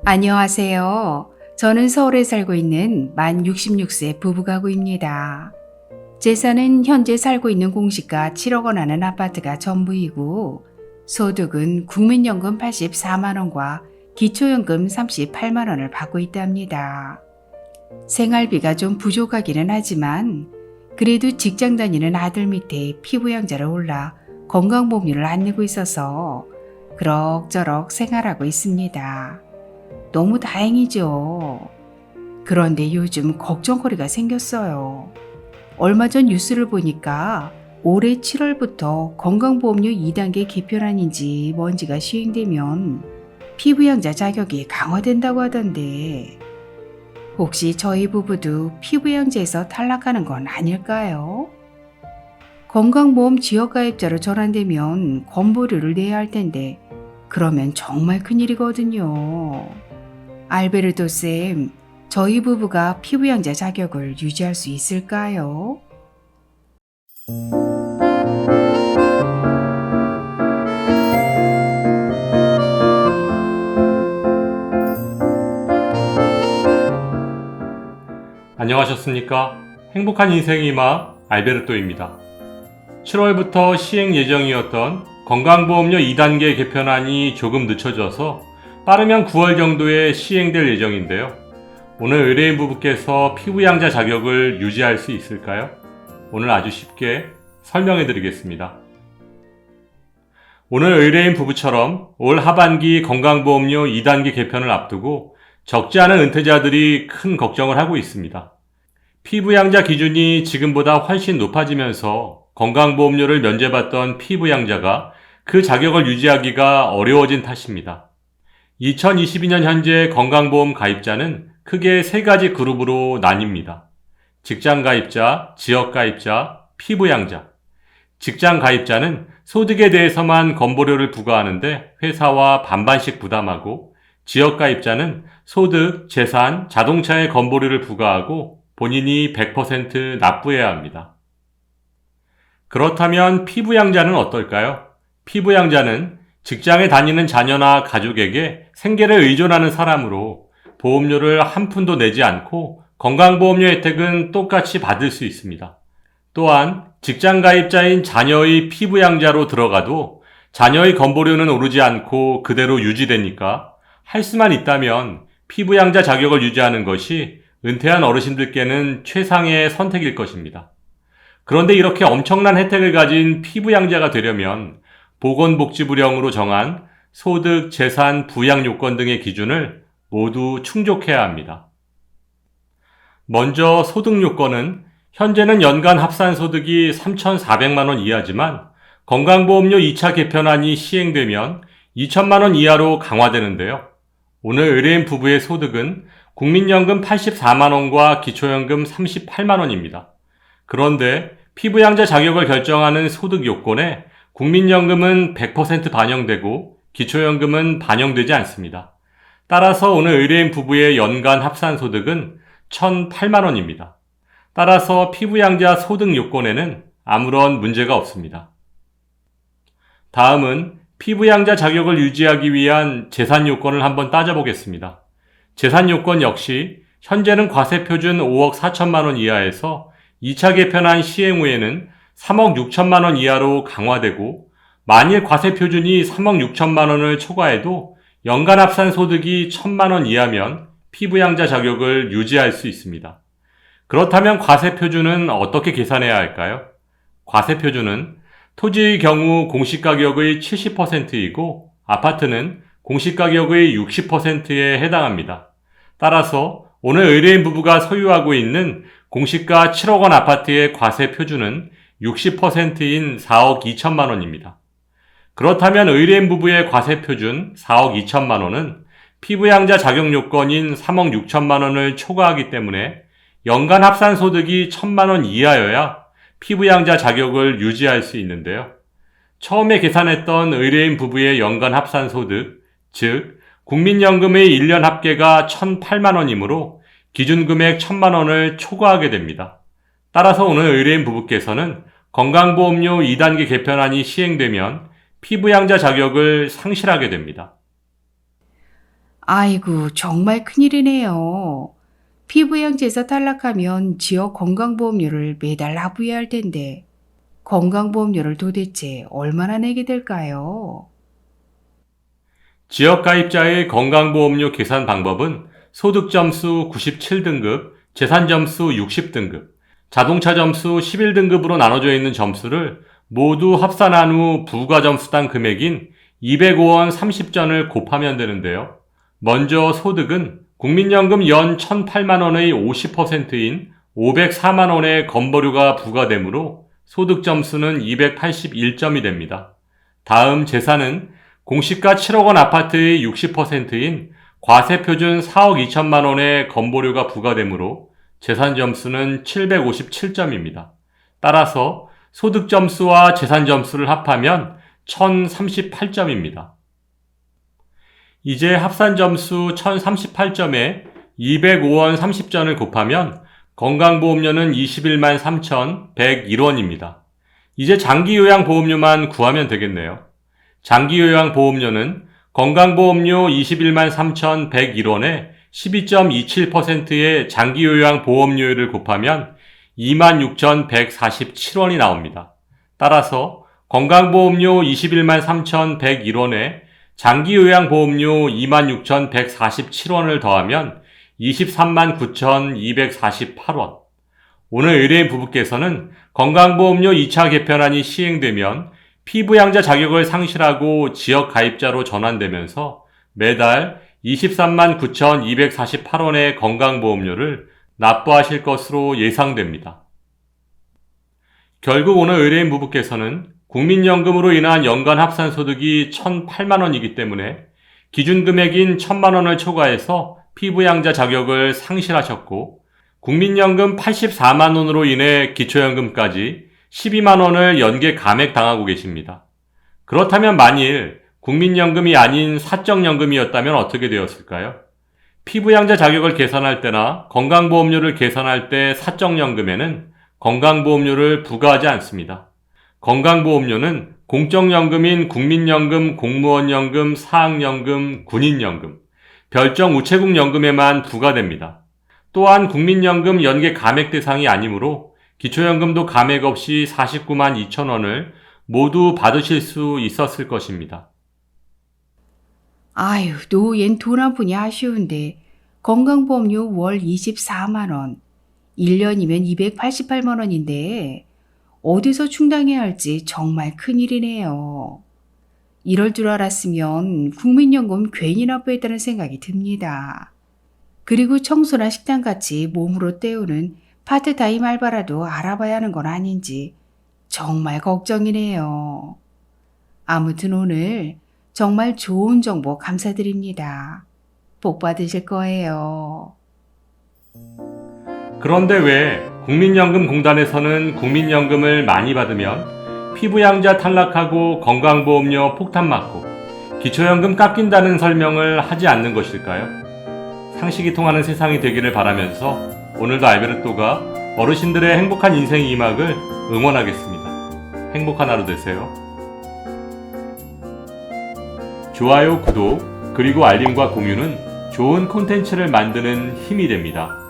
안녕하세요. 저는 서울에 살고 있는 만 66세 부부가구입니다. 재산은 현재 살고 있는 공시가 7억 원 하는 아파트가 전부이고 소득은 국민연금 84만 원과 기초연금 38만 원을 받고 있답니다. 생활비가 좀 부족하기는 하지만 그래도 직장 다니는 아들 밑에 피부양자를 올라 건강보험료를 안 내고 있어서 그럭저럭 생활하고 있습니다. 너무 다행이죠. 그런데 요즘 걱정거리가 생겼어요. 얼마 전 뉴스를 보니까 올해 7월부터 건강보험료 2단계 개편안인지 뭔지가 시행되면 피부양자 자격이 강화된다고 하던데 혹시 저희 부부도 피부양자에서 탈락하는 건 아닐까요? 건강보험 지역가입자로 전환되면 건보료를 내야 할 텐데 그러면 정말 큰일이거든요. 알베르토 쌤, 저희 부부가 피부양자 자격을 유지할 수 있을까요? 안녕하셨습니까? 행복한 인생의 음악 알베르토입니다. 7월부터 시행 예정이었던 건강보험료 2단계 개편안이 조금 늦춰져서 빠르면 9월 정도에 시행될 예정인데요. 오늘 의뢰인 부부께서 피부양자 자격을 유지할 수 있을까요? 오늘 아주 쉽게 설명해 드리겠습니다. 오늘 의뢰인 부부처럼 올 하반기 건강보험료 2단계 개편을 앞두고 적지 않은 은퇴자들이 큰 걱정을 하고 있습니다. 피부양자 기준이 지금보다 훨씬 높아지면서 건강보험료를 면제받던 피부양자가 그 자격을 유지하기가 어려워진 탓입니다. 2022년 현재 건강보험 가입자는 크게 세 가지 그룹으로 나뉩니다. 직장가입자, 지역가입자, 피부양자. 직장가입자는 소득에 대해서만 건보료를 부과하는데 회사와 반반씩 부담하고, 지역가입자는 소득, 재산, 자동차에 건보료를 부과하고 본인이 100% 납부해야 합니다. 그렇다면 피부양자는 어떨까요? 피부양자는 직장에 다니는 자녀나 가족에게 생계를 의존하는 사람으로 보험료를 한 푼도 내지 않고 건강보험료 혜택은 똑같이 받을 수 있습니다. 또한 직장가입자인 자녀의 피부양자로 들어가도 자녀의 건보료는 오르지 않고 그대로 유지되니까 할 수만 있다면 피부양자 자격을 유지하는 것이 은퇴한 어르신들께는 최상의 선택일 것입니다. 그런데 이렇게 엄청난 혜택을 가진 피부양자가 되려면 보건복지부령으로 정한 소득, 재산, 부양 요건 등의 기준을 모두 충족해야 합니다. 먼저 소득 요건은 현재는 연간 합산 소득이 3,400만 원 이하지만 건강보험료 2차 개편안이 시행되면 2천만 원 이하로 강화되는데요. 오늘 의뢰인 부부의 소득은 국민연금 84만 원과 기초연금 38만 원입니다. 그런데 피부양자 자격을 결정하는 소득 요건에 국민연금은 100% 반영되고 기초연금은 반영되지 않습니다. 따라서 오늘 의뢰인 부부의 연간 합산 소득은 1,008만 원입니다. 따라서 피부양자 소득 요건에는 아무런 문제가 없습니다. 다음은 피부양자 자격을 유지하기 위한 재산 요건을 한번 따져보겠습니다. 재산 요건 역시 현재는 과세표준 5억 4천만 원 이하에서 2차 개편안 시행 후에는 3억 6천만 원 이하로 강화되고, 만일 과세표준이 3억 6천만 원을 초과해도 연간 합산 소득이 1,000만 원 이하면 피부양자 자격을 유지할 수 있습니다. 그렇다면 과세표준은 어떻게 계산해야 할까요? 과세표준은 토지의 경우 공시가격의 70%이고 아파트는 공시가격의 60%에 해당합니다. 따라서 오늘 의뢰인 부부가 소유하고 있는 공시가 7억 원 아파트의 과세 표준은 60%인 4억 2천만 원입니다. 그렇다면 의뢰인 부부의 과세 표준 4억 2천만 원은 피부양자 자격 요건인 3억 6천만 원을 초과하기 때문에 연간 합산 소득이 1,000만 원 이하여야 피부양자 자격을 유지할 수 있는데요. 처음에 계산했던 의뢰인 부부의 연간 합산 소득, 즉 국민연금의 1년 합계가 1,008만 원이므로 기준금액 1,000만 원을 초과하게 됩니다. 따라서 오늘 의뢰인 부부께서는 건강보험료 2단계 개편안이 시행되면 피부양자 자격을 상실하게 됩니다. 아이고, 정말 큰일이네요. 피부양제에서 탈락하면 지역 건강보험료를 매달 납부해야 할 텐데 건강보험료를 도대체 얼마나 내게 될까요? 지역가입자의 건강보험료 계산 방법은 소득점수 97등급, 재산점수 60등급, 자동차점수 11등급으로 나눠져 있는 점수를 모두 합산한 후 부가점수당 금액인 205원 30전을 곱하면 되는데요. 먼저 소득은 국민연금 연 1,008만원의 50%인 504만원의 건보료가 부과되므로 소득점수는 281점이 됩니다. 다음 재산은 공시가 7억원 아파트의 60%인 과세표준 4억 2천만원의 건보료가 부과되므로 재산점수는 757점입니다. 따라서 소득점수와 재산점수를 합하면 1038점입니다. 이제 합산점수 1038점에 205원 30전을 곱하면 건강보험료는 21만 3,101원입니다. 이제 장기요양보험료만 구하면 되겠네요. 장기요양보험료는 건강보험료 21만 3,101원에 12.27%의 장기요양보험료율을 곱하면 26,147원이 나옵니다. 따라서 건강보험료 21만 3,101원에 장기요양보험료 26,147원을 더하면 23만 9,248원. 오늘 의뢰인 부부께서는 건강보험료 2차 개편안이 시행되면 피부양자 자격을 상실하고 지역가입자로 전환되면서 매달 23만 9,248원의 건강보험료를 납부하실 것으로 예상됩니다. 결국 오늘 의뢰인 부부께서는 국민연금으로 인한 연간 합산소득이 1,008만원이기 때문에 기준금액인 1,000만원을 초과해서 피부양자 자격을 상실하셨고 국민연금 84만원으로 인해 기초연금까지 12만원을 연계 감액당하고 계십니다. 그렇다면 만일 국민연금이 아닌 사적연금이었다면 어떻게 되었을까요? 피부양자 자격을 계산할 때나 건강보험료를 계산할 때 사적연금에는 건강보험료를 부과하지 않습니다. 건강보험료는 공적연금인 국민연금, 공무원연금, 사학연금, 군인연금, 별정 우체국연금에만 부과됩니다. 또한 국민연금 연계 감액 대상이 아니므로 기초연금도 감액 없이 49만 2천원을 모두 받으실 수 있었을 것입니다. 아유, 노후엔 돈 한 푼이 아쉬운데 건강보험료 월 24만원, 1년이면 288만원인데 어디서 충당해야 할지 정말 큰일이네요. 이럴 줄 알았으면 국민연금 괜히 납부했다는 생각이 듭니다. 그리고 청소나 식당같이 몸으로 때우는 파트타임 알바라도 알아봐야 하는 건 아닌지 정말 걱정이네요. 아무튼 오늘 정말 좋은 정보 감사드립니다. 복 받으실 거예요. 그런데 왜 국민연금공단에서는 국민연금을 많이 받으면 피부양자 탈락하고 건강보험료 폭탄 맞고 기초연금 깎인다는 설명을 하지 않는 것일까요? 상식이 통하는 세상이 되기를 바라면서 오늘도 알베르토가 어르신들의 행복한 인생 2막을 응원하겠습니다. 행복한 하루 되세요. 좋아요, 구독, 그리고 알림과 공유는 좋은 콘텐츠를 만드는 힘이 됩니다.